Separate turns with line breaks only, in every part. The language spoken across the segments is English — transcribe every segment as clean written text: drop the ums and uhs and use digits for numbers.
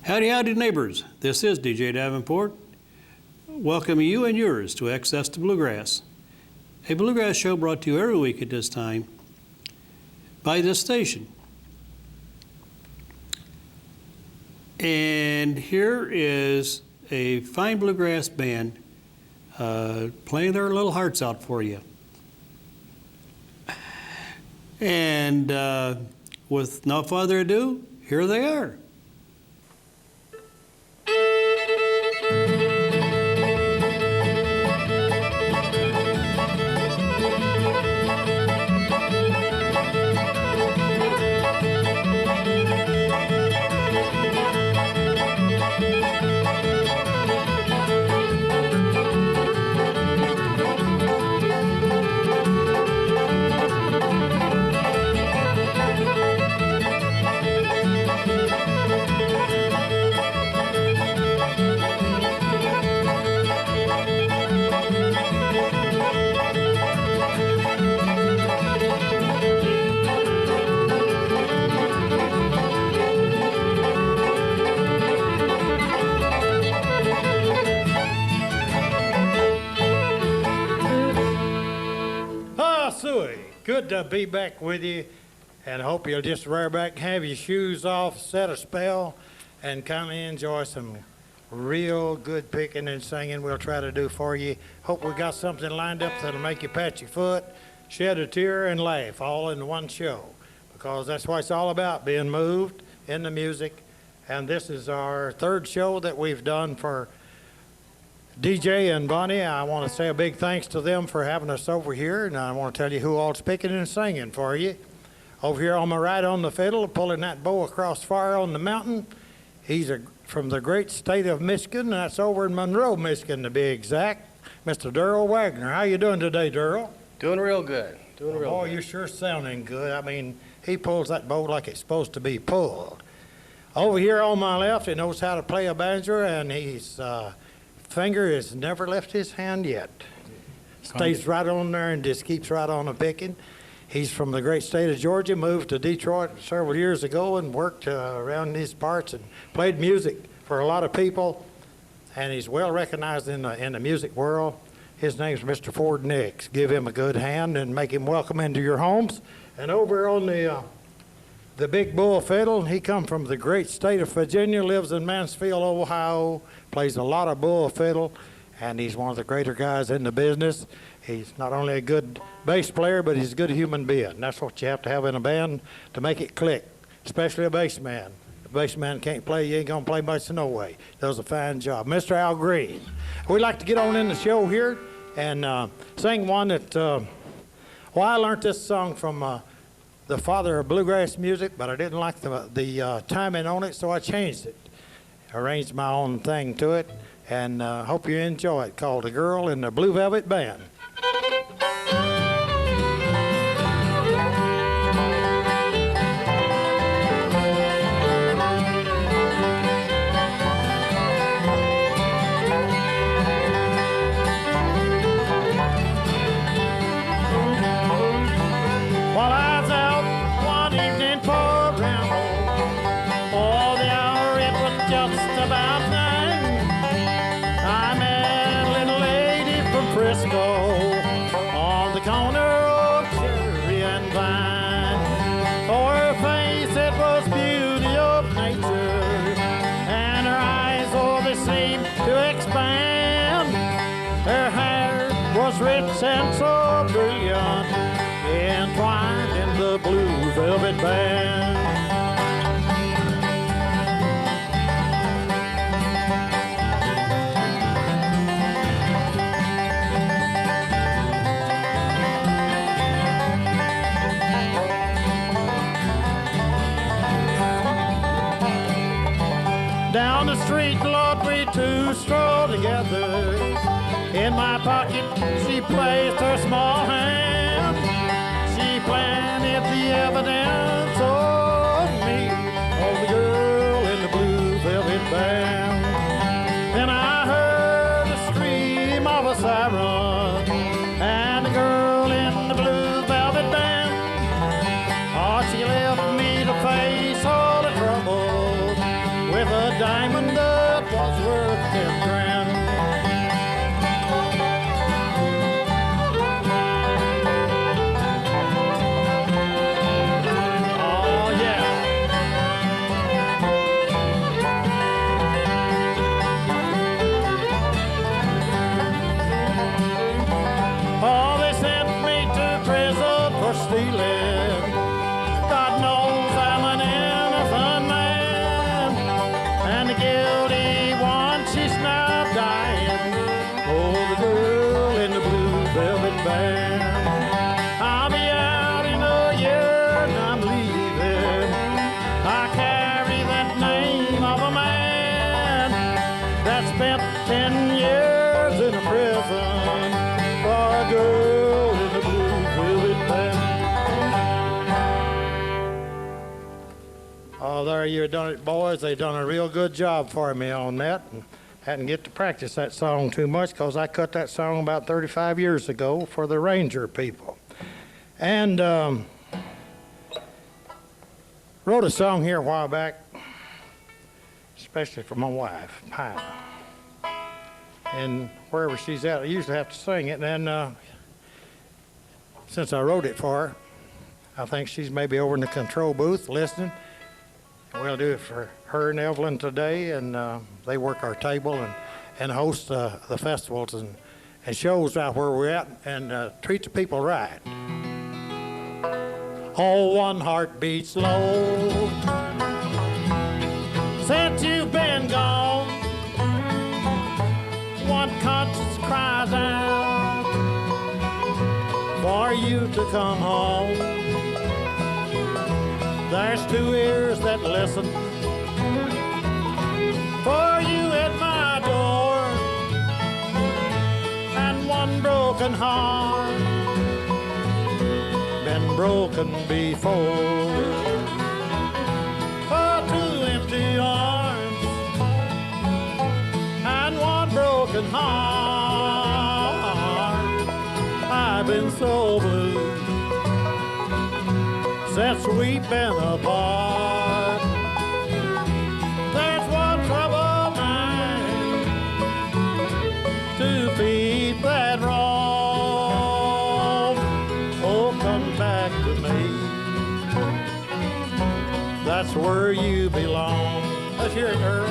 Howdy, howdy, neighbors. This is DJ Davenport, welcoming you and yours to Access to Bluegrass, a bluegrass show brought to you every week at this time by this station. And here is a fine bluegrass band playing their little hearts out for you. And with no further ado, here they are.
Good to be back with you, and I hope you'll just rear back, have your shoes off, set a spell, and kind of enjoy some real good picking and singing we'll try to do for you. Hope we got something lined up that'll make you pat your foot, shed a tear, and laugh all in one show, because that's what it's all about, being moved in the music. And this is our third show that we've done for DJ and Bonnie. I want to say a big thanks to them for having us over here, and I want to tell you who all's picking and singing for you. Over here on my right on the fiddle, pulling that bow across fire on the mountain, he's from the great state of Michigan, and that's over in Monroe, Michigan to be exact, Mr. Darrell Wagner. How you doing today, Darrell?
Doing real good.
Boy, you're sure sounding good. I mean, he pulls that bow like it's supposed to be pulled. Over here on my left, he knows how to play a banjo, and he's finger has never left his hand yet. Stays right on there and just keeps right on a picking. He's from the great state of Georgia, moved to Detroit several years ago and worked around these parts and played music for a lot of people. And he's well recognized in the music world. His name's Mr. Ford Nix. Give him a good hand and make him welcome into your homes. And over on the big bull fiddle, he come from the great state of Virginia, lives in Mansfield, Ohio, plays a lot of bull fiddle, and he's one of the greater guys in the business. He's not only a good bass player, but he's a good human being. That's what you have to have in a band to make it click, especially a bass man. If a bass man can't play, you ain't gonna play much no way. Does a fine job. Mr. Al Green. We'd like to get on in the show here and sing one that, well, I learned this song from the father of bluegrass music, but I didn't like the timing on it, so I changed it. Arranged my own thing to it, and hope you enjoy it, called The Girl in the Blue Velvet Band. On the corner of Cherry and Vine. For her face it was beauty of nature, and her eyes, oh, they seemed to expand. Her hair was rich and so brilliant, entwined in the blue velvet band. Down the street, Lord, we two strolled together. In my pocket, she placed her small hand. She planted the evidence on me, of the girl in the blue velvet band. Then I heard a scream of a siren, and the girl in the blue velvet band. Oh, she left me to face all the trouble with a diamond that was worth 10 grand. Oh, yeah. Oh, they sent me to prison for stealing. God knows I'm an innocent man. And the guilty one, she's now dying. Oh, the girl in the blue velvet band. I'll be out in a year and I'm leaving. I carry that name of a man that spent 10 years in a prison for a girl in the blue velvet band. Oh, there you done it, boys. They done a real good job for me on that. And hadn't get to practice that song too much because I cut that song about 35 years ago for the Ranger people. And wrote a song here a while back, especially for my wife, Pina. And wherever she's at, I usually have to sing it. And since I wrote it for her, I think she's maybe over in the control booth listening. We'll do it for her and Evelyn today, and they work our table and host the festivals and shows out where we're at and treat the people right. Oh, one heart beats low since you've been gone. One conscience cries out for you to come home. There's 2 ears that listen for you at my door, and one broken heart been broken before. For 2 empty arms and one broken heart, I've been so blue since we've been apart. There's one troubled mind to feed that wrong. Oh, come back to me. That's where you belong. Let's hear it, girl.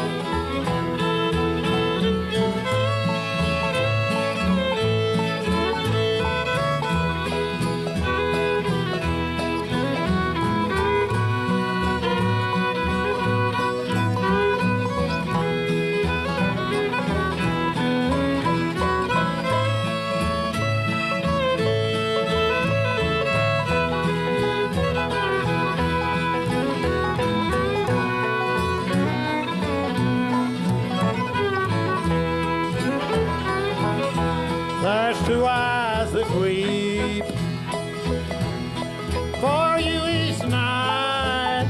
There's 2 eyes that weep for you each night,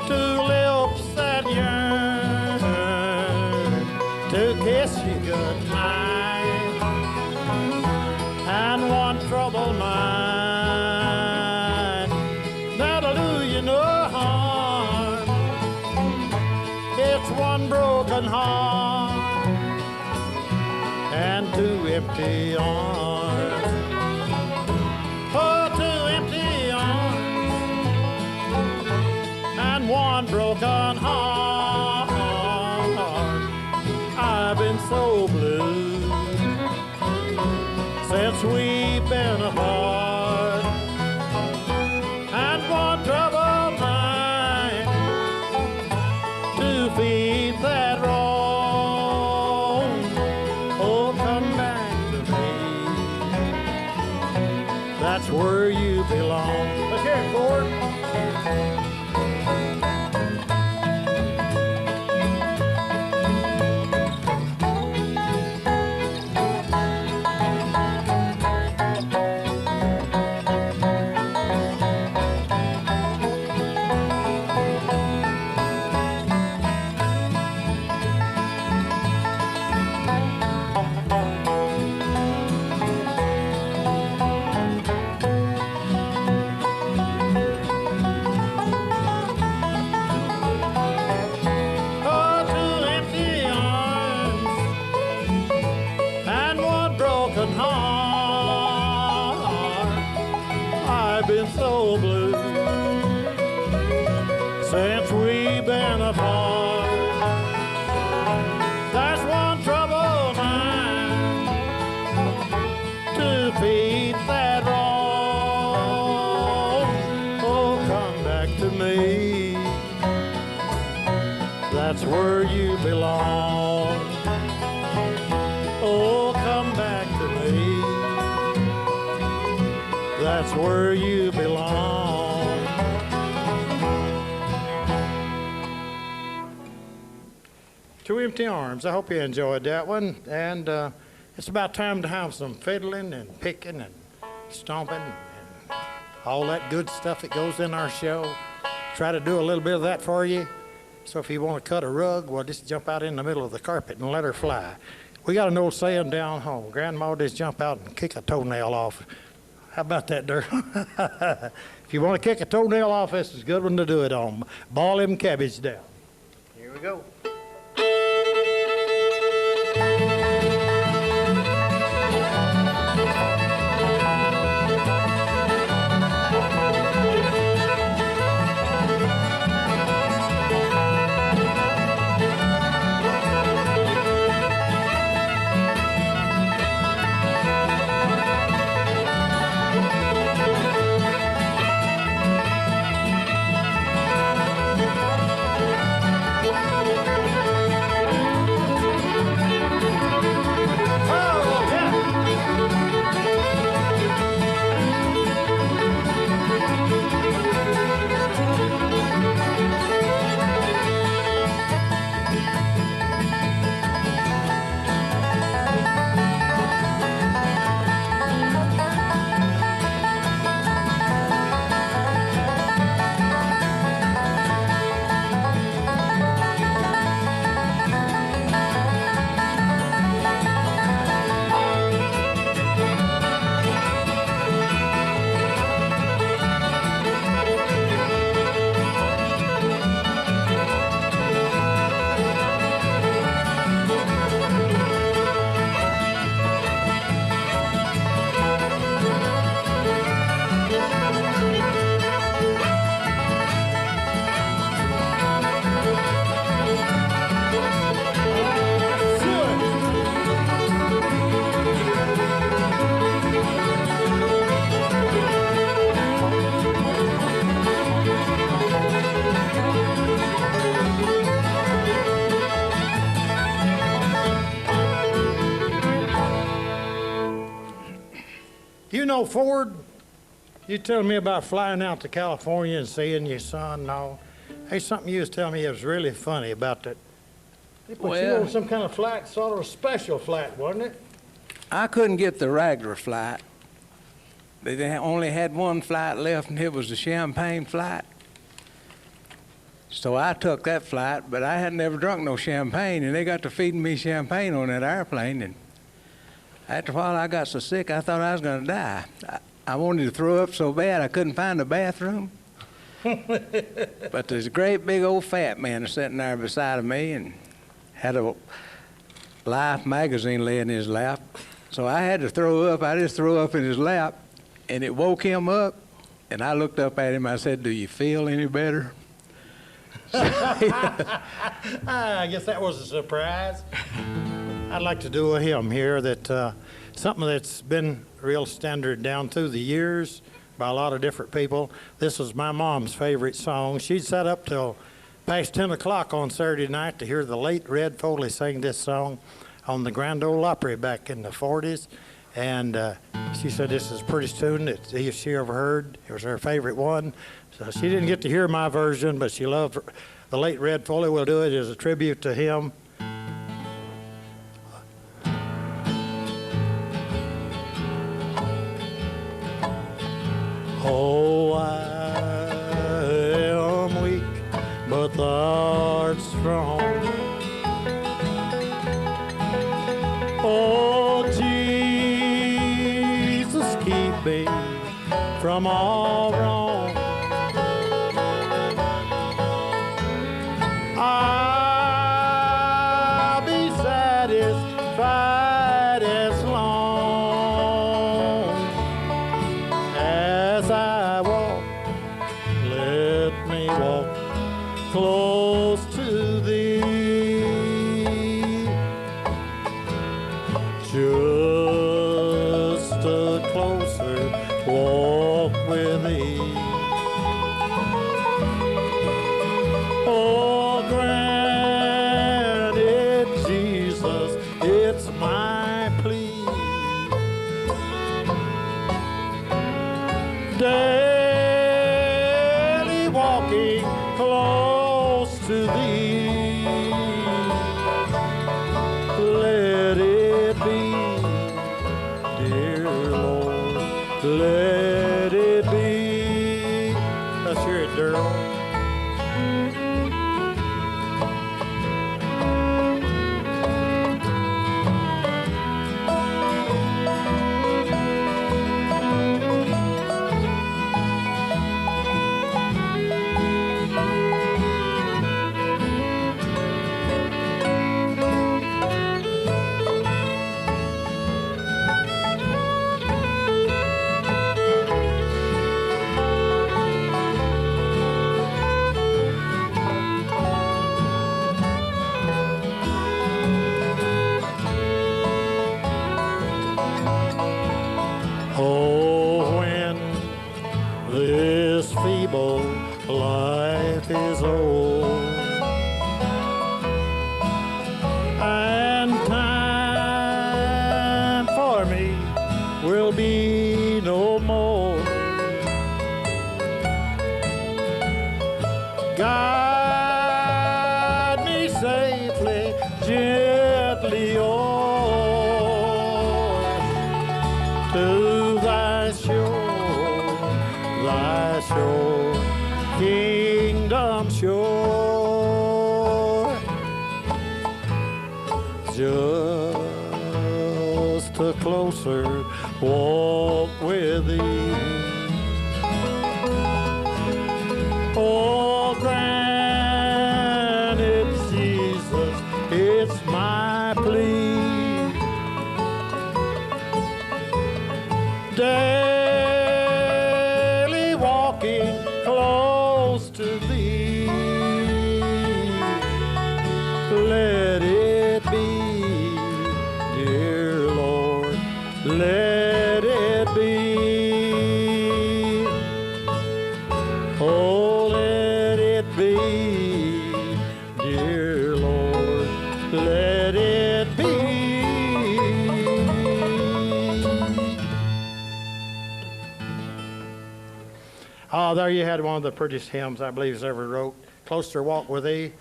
2 lips that yearn to kiss you goodnight, and one troubled mind that'll do you no harm. It's one broken heart and 2 empty arms. Oh, 2 empty arms and one broken heart. I've been so blue since we've been apart, and one troubled mind to feed that wrong. That's where you belong. Let's hear it, Ford. we've been apart. That's one troubled mind to feed that wrong. Oh, come back to me. That's where you belong. Oh, come back to me. That's where you belong. Two Empty Arms. I hope you enjoyed that one. And it's about time to have some fiddling and picking and stomping and all that good stuff that goes in our show. Try to do a little bit of that for you. So if you want to cut a rug, well, just jump out in the middle of the carpet and let her fly. We got an old saying down home. Grandma just jump out and kick a toenail off. How about that, Dirk? If you want to kick a toenail off, this is a good one to do it on. Ball them cabbage down. Here we go. You know, Ford, you telling me about flying out to California and seeing your son and all. Hey, something you was telling me it was really funny about that. They put you on some kind of flight, sort of a special flight, wasn't it?
I couldn't get the regular flight. They only had one flight left, and it was the Champagne flight. So I took that flight, but I had never drunk no champagne, and they got to feeding me champagne on that airplane. And after a while, I got so sick, I thought I was going to die. I wanted to throw up so bad I couldn't find a bathroom. But there's a great big old fat man sitting there beside of me and had a Life magazine laying in his lap. So I had to throw up. I just threw up in his lap, and it woke him up. And I looked up at him. I said, "Do you feel any better?"
I guess that was a surprise. I'd like to do a hymn here that something that's been real standard down through the years by a lot of different people. This was my mom's favorite song. She'd sat up till past 10 o'clock on Saturday night to hear the late Red Foley sing this song on the Grand Ole Opry back in the 40s. And she said this is the prettiest tune that she ever heard. It was her favorite one. So she didn't get to hear my version, but she loved the late Red Foley. We'll do it as a tribute to him. Oh, I am weak, but thou art strong. Oh, Jesus, keep me from all wrong. I'll be satisfied as long as I walk. Let me walk close. close to thee. Just a closer walk with thee. Oh, grant it, Jesus, it's my plea. Daily walking close to thee. Let it be, dear Lord, let it be. Let's hear it, Darrell. Oh, when this feeble life is old and time for me will be no more, guide me safely, gently o'er to thy shore, kingdom shore. Just a closer walk with thee. Oh, grant it, Jesus, it's my plea. Daily walking close to thee. Let it be, dear Lord, let it be. Oh, let it be, dear Lord, let it be. Oh, there you had one of the prettiest hymns I believe has ever wrote, Closer Walk with Thee.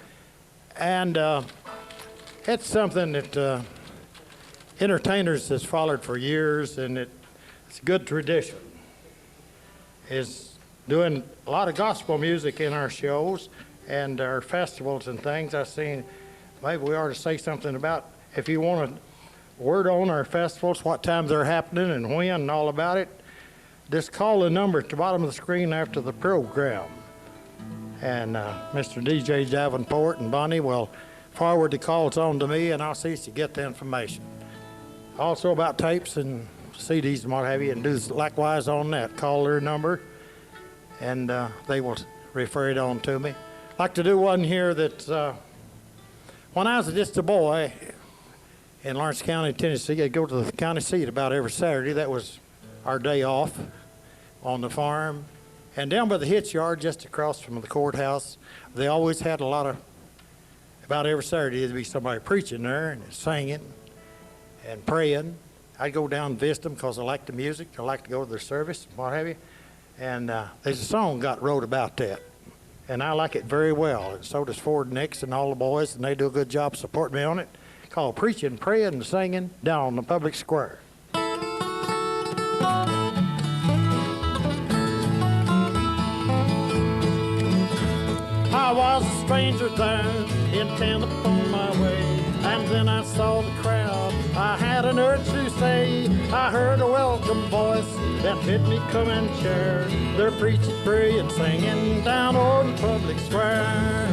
And it's something that entertainers has followed for years, and it's a good tradition. Is doing a lot of gospel music in our shows and our festivals and things. I've seen maybe we ought to say something about, if you want a word on our festivals, what times they're happening and when and all about it, just call the number at the bottom of the screen after the program. And Mr. DJ Davenport and Bonnie will forward the calls on to me, and I'll see if you get the information. Also about tapes and CDs and what have you, and do likewise on that. Call their number, and they will refer it on to me. I'd like to do one here that when I was just a boy in Lawrence County, Tennessee, I'd go to the county seat about every Saturday. That was our day off on the farm. And down by the hitch yard, just across from the courthouse, they always had a lot of, about every Saturday, there'd be somebody preaching there and singing and praying. I'd go down and visit them because I like the music. I like to go to their service and what have you. And there's a song got wrote about that. And I like it very well. And so does Ford Nix and all the boys, and they do a good job supporting me on it. Called Preaching, Praying, and Singing Down on the Public Square. I was a stranger there, intent upon my way, and then I saw the crowd. I had an urge to say, I heard a welcome voice that bid me come and share. They're preaching, praying, singing down on the public square.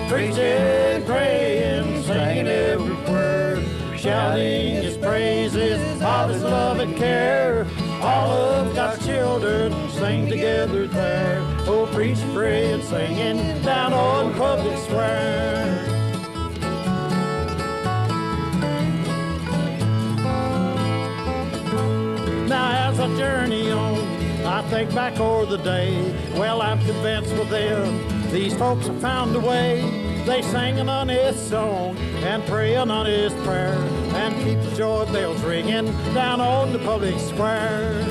Preaching, praying, singing every word, shouting his praises, of his love and care. All of God's children sing together there. Oh, preaching, praying, singing down on public square. Now as I journey on, I think back over the day. Well, I'm convinced with them, these folks have found a way. They singing on his song and praying on his prayer and keep the joy bells ringing down on the public square.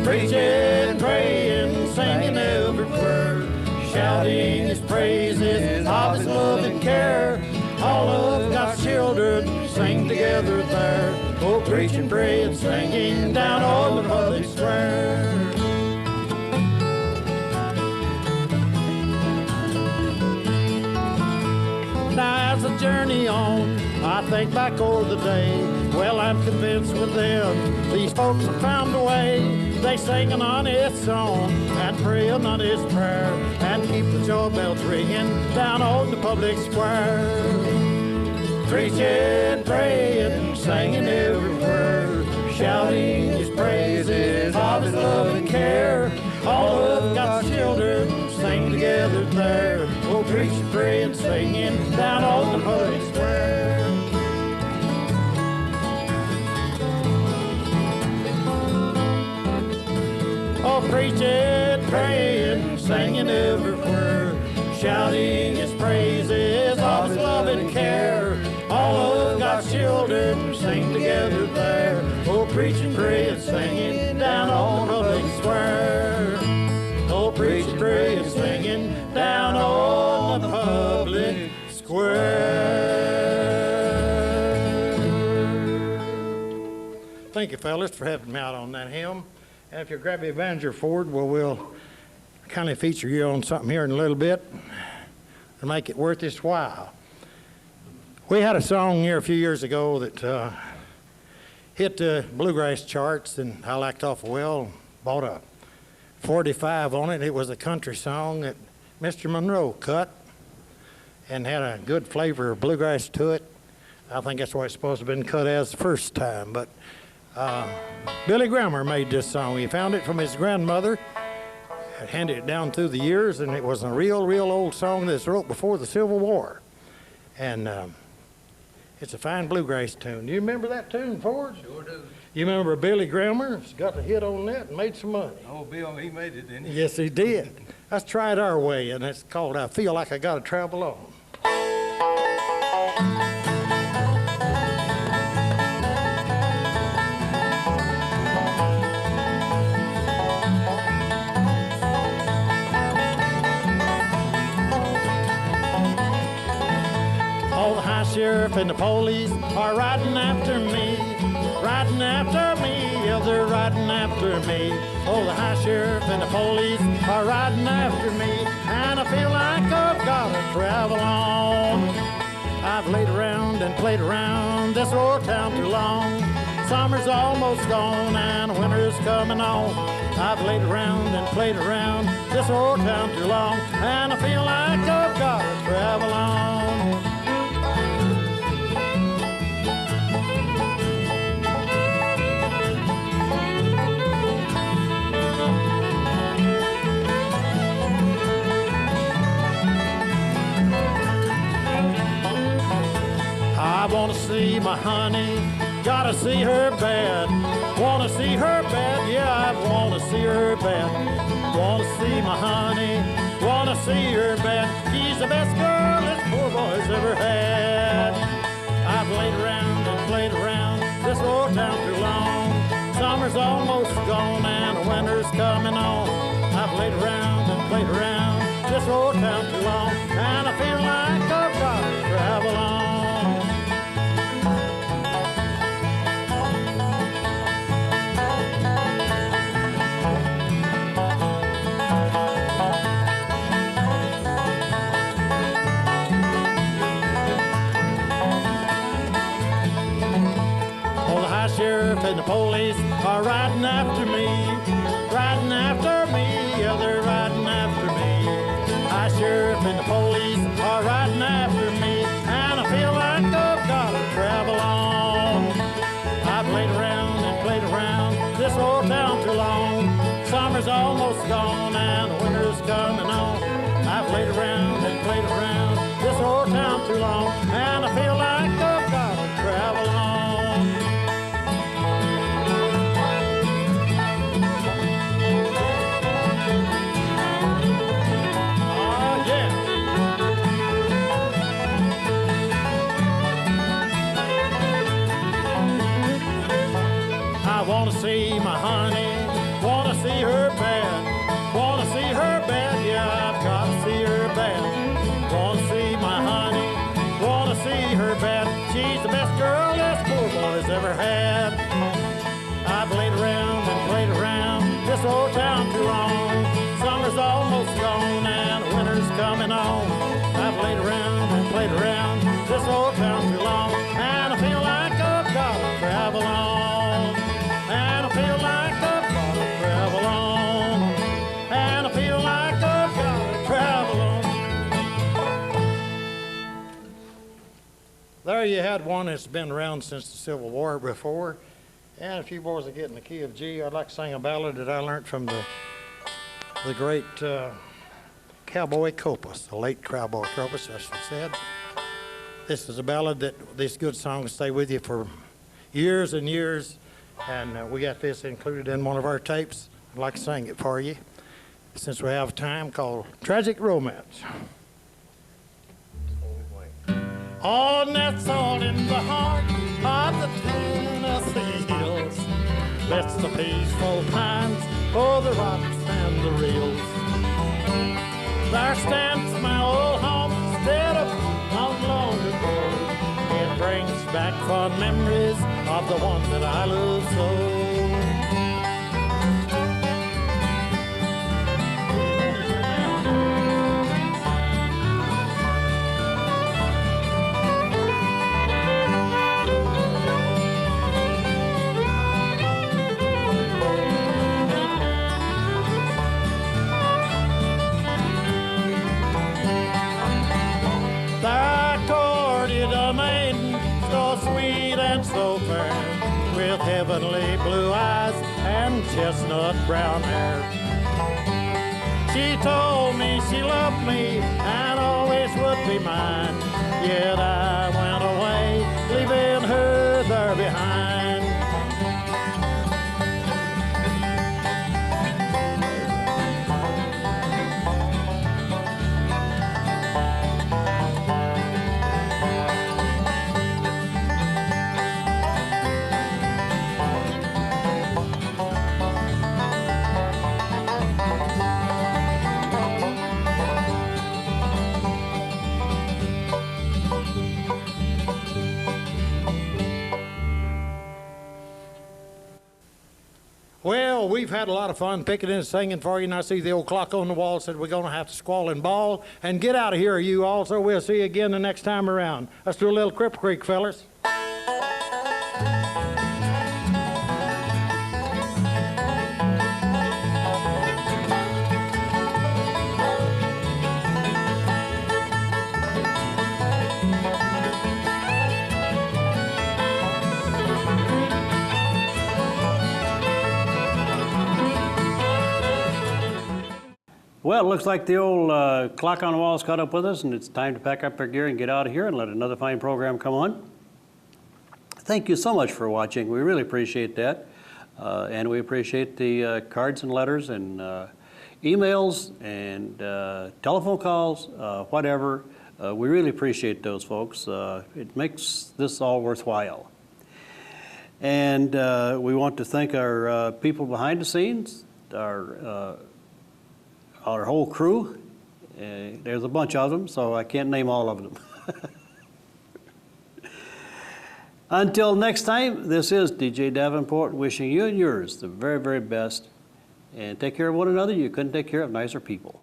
Preaching, praying, singing every word, shouting his praises of his love and care. All of God's children sing together there. Oh, preaching, praying, singing down on the public square. Now as I journey on, I think back over the day. Well, I'm convinced with them, these folks have found a way. They singing on his song and praying on his prayer and keep the joy bells ringing down on the public square. Preaching, praying, singing every word, shouting his praises of his love and care. All of God's children sing together there. Oh, preaching, praying, singing down on the public square. Oh, preaching, praying, singing every word, shouting his praises of his love and care. All of God's children sing together there. Oh, preaching, praying, singing down on the public square. Oh, preaching, praying, singing down on the public square. Thank you, fellas, for having me out on that hymn. And if you'll grab your banjo forward, well, we'll kind of feature you on something here in a little bit to make it worth its while. We had a song here a few years ago that hit the Bluegrass charts, and I liked awful well. Bought a 45 on it. It was a country song that Mr. Monroe cut and had a good flavor of bluegrass to it. I think that's what it's supposed to have been cut as the first time, but Billy Graham made this song. He found it from his grandmother, handed it down through the years, and it was a real old song that's wrote before the Civil War. And it's a fine bluegrass tune. Do you remember that tune, Ford?
Sure do.
You remember Billy Graham got a hit on that and made some money?
Oh, Bill, he made it, didn't he?
Yes, he did. Let's try it our way, and it's called I Feel Like I Gotta Travel On. Oh, the high sheriff and the police are riding after me, riding after me, yeah, they're riding after me. Oh, the high sheriff and the police are riding after me, and I feel like I've gotta travel on. I've laid around and played around this old town too long. Summer's almost gone and winter's coming on. I've laid around and played around this old town too long, and I feel like I've gotta travel on. I wanna see my honey, gotta see her bad. Wanna see her bad, yeah, I wanna see her bad. Wanna see my honey, wanna see her bad. She's the best girl this poor boy's ever had. I've laid around and played around this old town too long. Summer's almost gone and winter's coming on. I've laid around and played around this old town too long, and I feel like I've got to travel on. Sheriff and the police are riding after me, yeah, they're riding after me. High sheriff and the police are riding after me, and I feel like I've got to travel on. I've played around and played around this old town too long. Summer's almost gone and winter's There you had one that's been around since the Civil War before. And if you boys are getting the key of G, I'd like to sing a ballad that I learned from the great Cowboy Copus, the late Cowboy Copus, as she said. This is a ballad that these good songs stay with you for years and years. And we got this included in one of our tapes. I'd like to sing it for you, since we have time, called Tragic Romance. Oh, and that's all in the heart of the Tennessee hills. That's the peaceful pines for the rocks and the rills. There stands my old homestead of long ago. It brings back fond memories of the one that I love so. So fair, with heavenly blue eyes and chestnut brown hair. She told me she loved me and always would be mine, yet I went away, leaving her there behind. Well, we've had a lot of fun picking and singing for you, and I see the old clock on the wall said we're going to have to squall and ball and get out of here, you all, so we'll see you again the next time around. Let's do a little Cripple Creek, fellas.
Well, it looks like the old clock on the wall's caught up with us, and it's time to pack up our gear and get out of here and let another fine program come on. Thank you so much for watching. We really appreciate that. And we appreciate the cards and letters and emails and telephone calls, whatever. We really appreciate those, folks. It makes this all worthwhile. And we want to thank our people behind the scenes, our whole crew. There's a bunch of them, so I can't name all of them. Until next time, this is DJ Davenport wishing you and yours the very, very best. And take care of one another. You couldn't take care of nicer people.